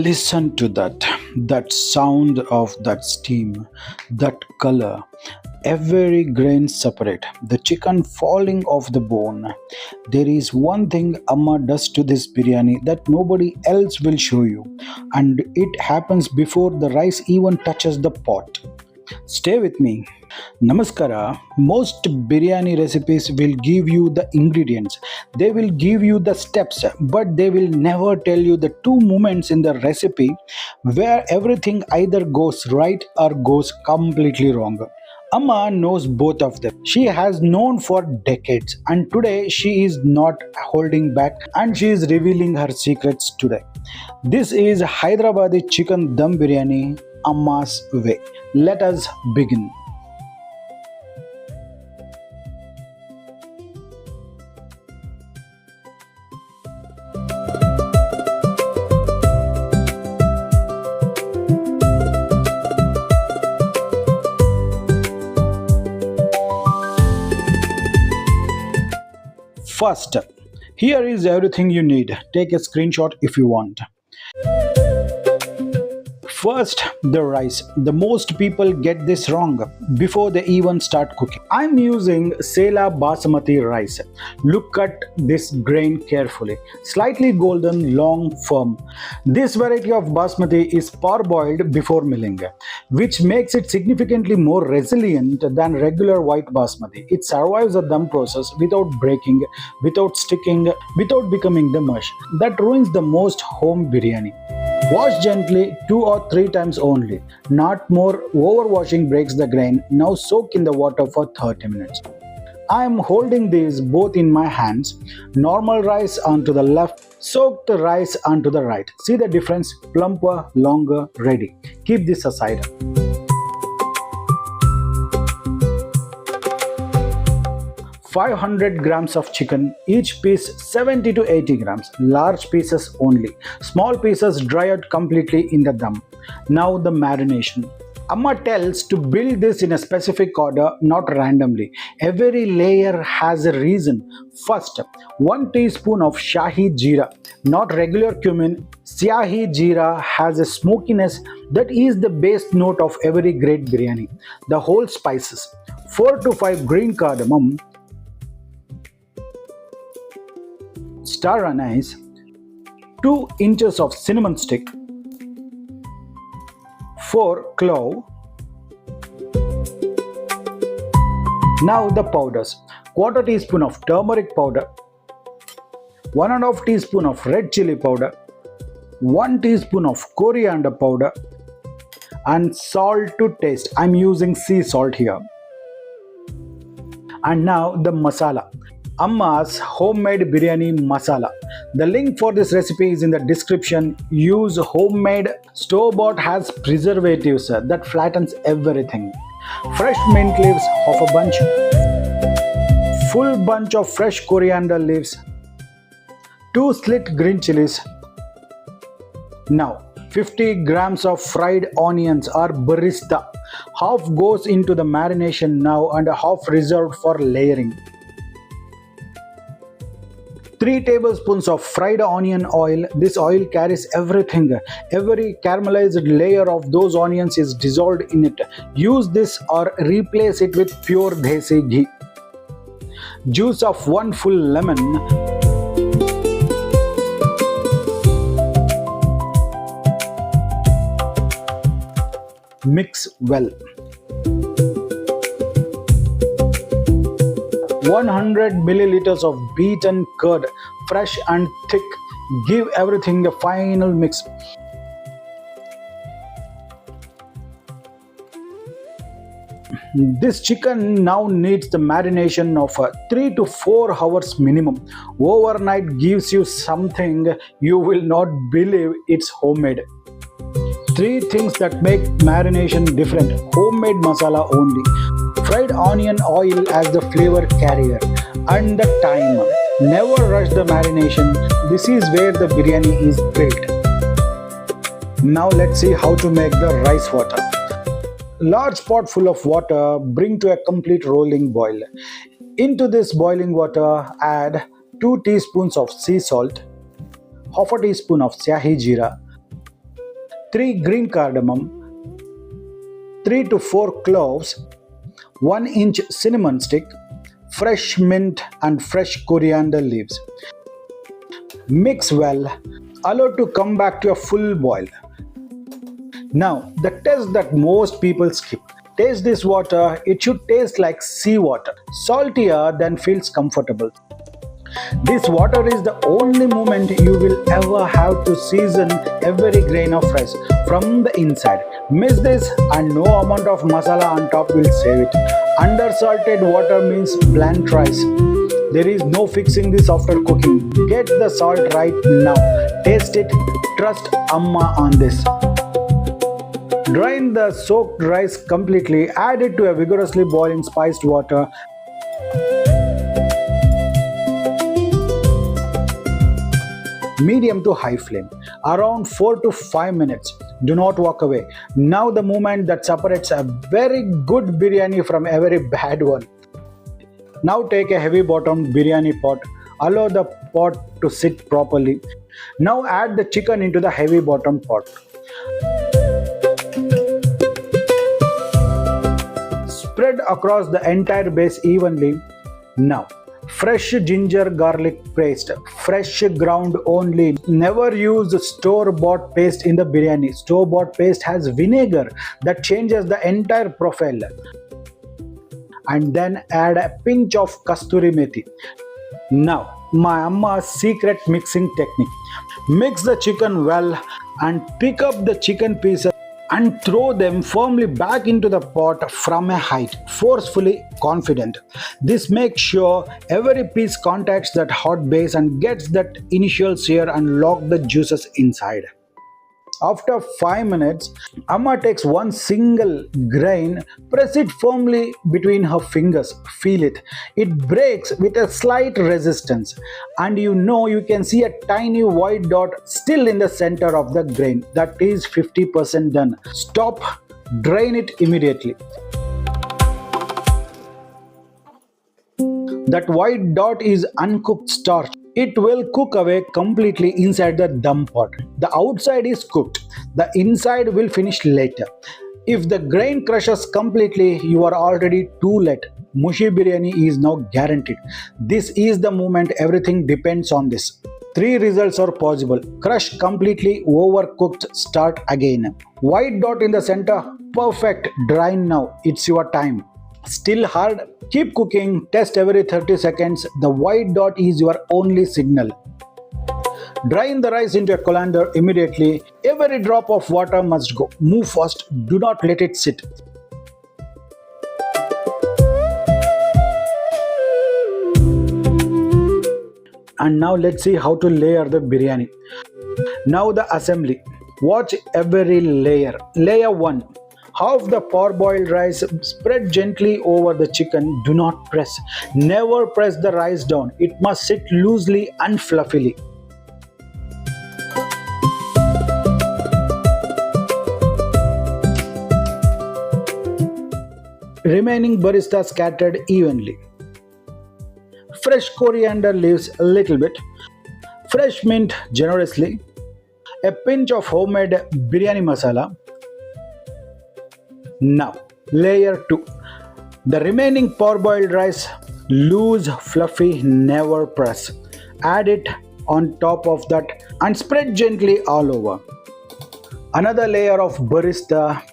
Listen to that sound of that steam, that color. Every grain separate, the chicken falling off the bone. There is one thing Amma does to this biryani that nobody else will show you, and it happens before the rice even touches the pot. Stay with me. Namaskara. Most biryani recipes will give you the ingredients, they will give you the steps, but they will never tell you the two moments in the recipe where everything either goes right or goes completely wrong. Amma knows both of them. She has known for decades, and today she is not holding back and she is revealing her secrets today. This is Hyderabadi chicken dum biryani Amma's way. Let us begin. First, here is everything you need. Take a screenshot if you want. First, the rice. The most people get this wrong before they even start cooking. I'm using Sela Basmati rice. Look at this grain carefully. Slightly golden, long, firm. This variety of basmati is parboiled before milling, which makes it significantly more resilient than regular white basmati. It survives the dum process without breaking, without sticking, without becoming the mush. That ruins the most home biryani. Wash gently 2 or 3 times only, not more. Overwashing breaks the grain. Now soak in the water for 30 minutes. I am holding these both in my hands. Normal rice onto the left, soaked rice onto the right. See the difference? Plumper, longer, ready. Keep this aside. 500 grams of chicken, each piece 70 to 80 grams, large pieces only. Small pieces dry out completely in the dum. Now the marination. Amma tells to build this in a specific order, not randomly. Every layer has a reason. First, 1 teaspoon of Shahi Jeera, not regular cumin. Shahi Jeera has a smokiness that is the base note of every great biryani. The whole spices. 4 to 5 green cardamom, star anise, 2 inches of cinnamon stick, 4 clove. Now the powders. Quarter teaspoon of turmeric powder, 1.5 teaspoon of red chili powder, 1 teaspoon of coriander powder, and salt to taste. I'm using sea salt here. And now the masala. Amma's homemade biryani masala. The link for this recipe is in the description. Use homemade. Store-bought has preservatives that flattens everything. Fresh mint leaves, half a bunch. Full bunch of fresh coriander leaves. 2 slit green chilies. Now 50 grams of fried onions or barista. Half goes into the marination now and half reserved for layering. 3 tablespoons of fried onion oil. This oil carries everything. Every caramelized layer of those onions is dissolved in it. Use this or replace it with pure desi ghee. Juice of 1 full lemon. Mix well. 100 milliliters of beaten curd, fresh and thick. Give everything a final mix. This chicken now needs the marination of 3 to 4 hours minimum. Overnight gives you something you will not believe it's homemade. 3 things that make marination different. Homemade masala only. Fried onion oil as the flavor carrier. And the time. Never rush the marination. This is where the biryani is built. Now let's see how to make the rice water. Large pot full of water, bring to a complete rolling boil. Into this boiling water, add 2 teaspoons of sea salt, half a teaspoon of Shahi Jeera, 3 green cardamom, 3 to 4 cloves, 1 inch cinnamon stick, fresh mint and fresh coriander leaves. Mix well, allow to come back to a full boil. Now, the test that most people skip. Taste this water, it should taste like seawater, saltier than feels comfortable. This water is the only moment you will ever have to season every grain of rice from the inside. Miss this and no amount of masala on top will save it. Undersalted water means bland rice. There is no fixing this after cooking. Get the salt right now. Taste it. Trust Amma on this. Drain the soaked rice completely. Add it to a vigorously boiling spiced water. Medium to high flame. Around 4 to 5 minutes. Do not walk away. Now the moment that separates a very good biryani from a very bad one. Now take a heavy bottomed biryani pot. Allow the pot to sit properly. Now add the chicken into the heavy bottomed pot. Spread across the entire base evenly. Now, fresh ginger garlic paste, fresh ground only. Never use store-bought paste in the biryani. Store-bought paste has vinegar that changes the entire profile. And then add a pinch of kasturi methi. Now, my Amma's secret mixing technique. Mix the chicken well and pick up the chicken pieces and throw them firmly back into the pot from a height, forcefully confident. This makes sure every piece contacts that hot base and gets that initial sear and lock the juices inside. After 5 minutes, Amma takes one single grain, press it firmly between her fingers, feel it. It breaks with a slight resistance, and you can see a tiny white dot still in the center of the grain. That is 50% done. Stop, drain it immediately. That white dot is uncooked starch. It will cook away completely inside the dum pot. The outside is cooked. The inside will finish later. If the grain crushes completely, you are already too late. Mushy biryani is now guaranteed. This is the moment everything depends on this. 3 results are possible. Crush completely, overcooked, start again. White dot in the center, perfect, drain now. It's your time. Still hard? Keep cooking, test every 30 seconds. The white dot is your only signal. Drain the rice into a colander immediately. Every drop of water must go. Move fast, do not let it sit. And now let's see how to layer the biryani. Now the assembly. Watch every layer. Layer 1. Half the parboiled rice, spread gently over the chicken. Do not press. Never press the rice down. It must sit loosely and fluffily. Remaining barista scattered evenly. Fresh coriander leaves a little bit. Fresh mint generously. A pinch of homemade biryani masala. Now, layer 2. The remaining parboiled rice, loose, fluffy, never press. Add it on top of that and spread gently all over. Another layer of barista,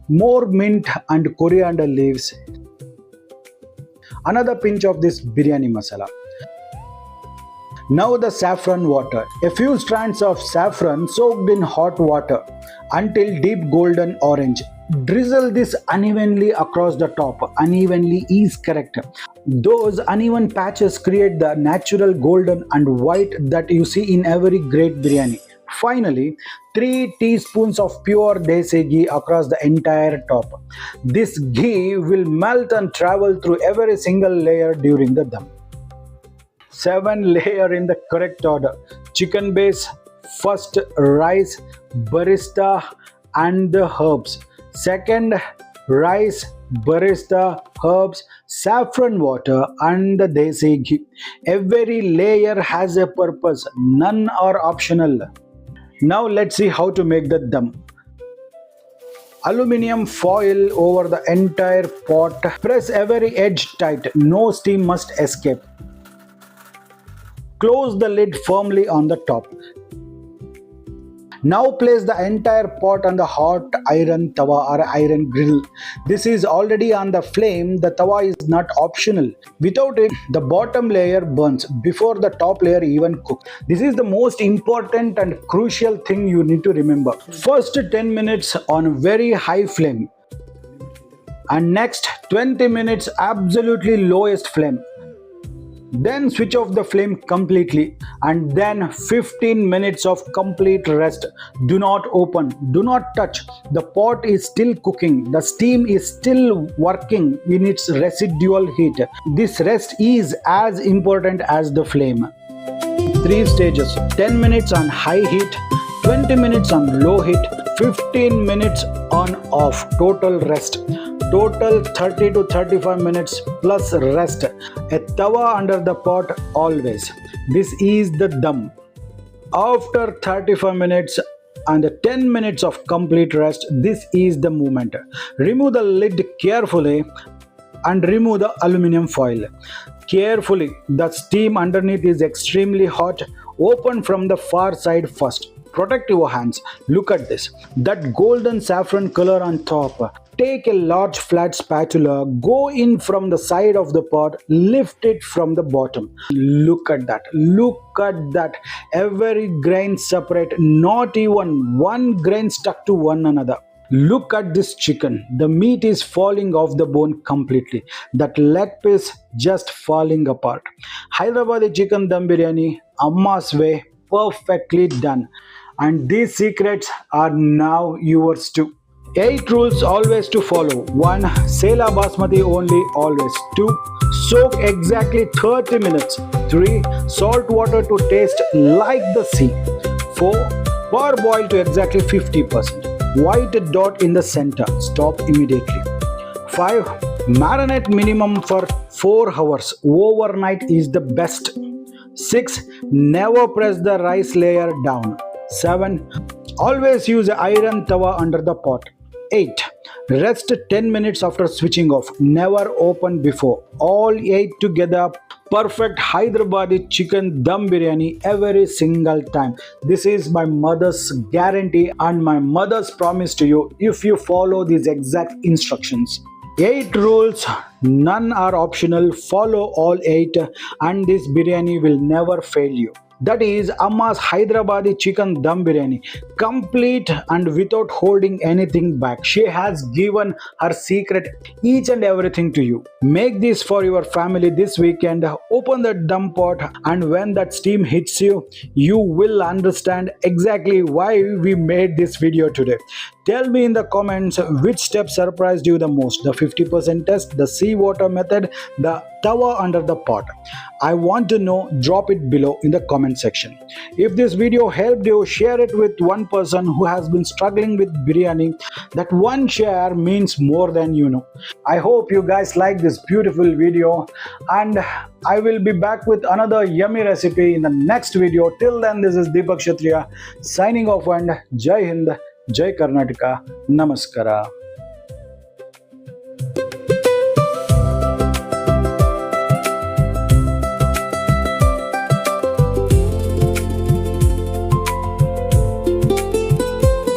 more mint and coriander leaves. Another pinch of this biryani masala. Now the saffron water. A few strands of saffron soaked in hot water until deep golden orange. Drizzle this unevenly across the top. Unevenly is correct. Those uneven patches create the natural golden and white that you see in every great biryani. Finally, 3 teaspoons of pure desi ghee across the entire top. This ghee will melt and travel through every single layer during the dum. 7 layer in the correct order. Chicken base, first rice, barista and the herbs. Second, rice, barista, herbs, saffron water and the desi ghee. Every layer has a purpose. None are optional. Now let's see how to make the dum. Aluminium foil over the entire pot. Press every edge tight. No steam must escape. Close the lid firmly on the top. Now place the entire pot on the hot iron tawa or iron grill. This is already on the flame. The tawa is not optional. Without it, the bottom layer burns before the top layer even cooks. This is the most important and crucial thing you need to remember. First 10 minutes on very high flame, and next 20 minutes absolutely lowest flame. Then switch off the flame completely, and then 15 minutes of complete rest. Do not open, do not touch. The pot is still cooking, the steam is still working in its residual heat. This rest is as important as the flame. 3 stages: 10 minutes on high heat, 20 minutes on low heat, 15 minutes on off. Total rest. Total 30 to 35 minutes plus rest. A tawa under the pot always. This is the dum. After 35 minutes and 10 minutes of complete rest, this is the moment. Remove the lid carefully and remove the aluminum foil. Carefully, the steam underneath is extremely hot. Open from the far side first. Protect your hands. Look at this. That golden saffron color on top. Take a large flat spatula, go in from the side of the pot, lift it from the bottom. Look at that. Look at that. Every grain separate, not even one grain stuck to one another. Look at this chicken. The meat is falling off the bone completely. That leg piece just falling apart. Hyderabadi chicken dum biryani, Amma's way, perfectly done. And these secrets are now yours too. 8 rules always to follow. 1. Sela Basmati only always. 2. Soak exactly 30 minutes. 3. Salt water to taste like the sea. 4. Parboil to exactly 50%. White dot in the center. Stop immediately. 5. Marinate minimum for 4 hours. Overnight is the best. 6. Never press the rice layer down. 7. Always use iron tawa under the pot. 8. Rest 10 minutes after switching off. Never open before. All 8 together. Perfect Hyderabadi chicken dum biryani every single time. This is my mother's guarantee and my mother's promise to you if you follow these exact instructions. 8 rules, none are optional. Follow all 8 and this biryani will never fail you. That is Amma's Hyderabadi chicken dum biryani. Complete and without holding anything back. She has given her secret, each and everything to you. Make this for your family this weekend. Open the dum pot and when that steam hits you, you will understand exactly why we made this video today. Tell me in the comments which step surprised you the most. The 50% test, the seawater method, the tawa under the pot. I want to know. Drop it below in the comment section. If this video helped you, share it with one person who has been struggling with biryani. That one share means more than you know. I hope you guys like this beautiful video and I will be back with another yummy recipe in the next video. Till then, this is Deepak Kshatriya signing off and Jai Hind, Jai Karnataka, Namaskara.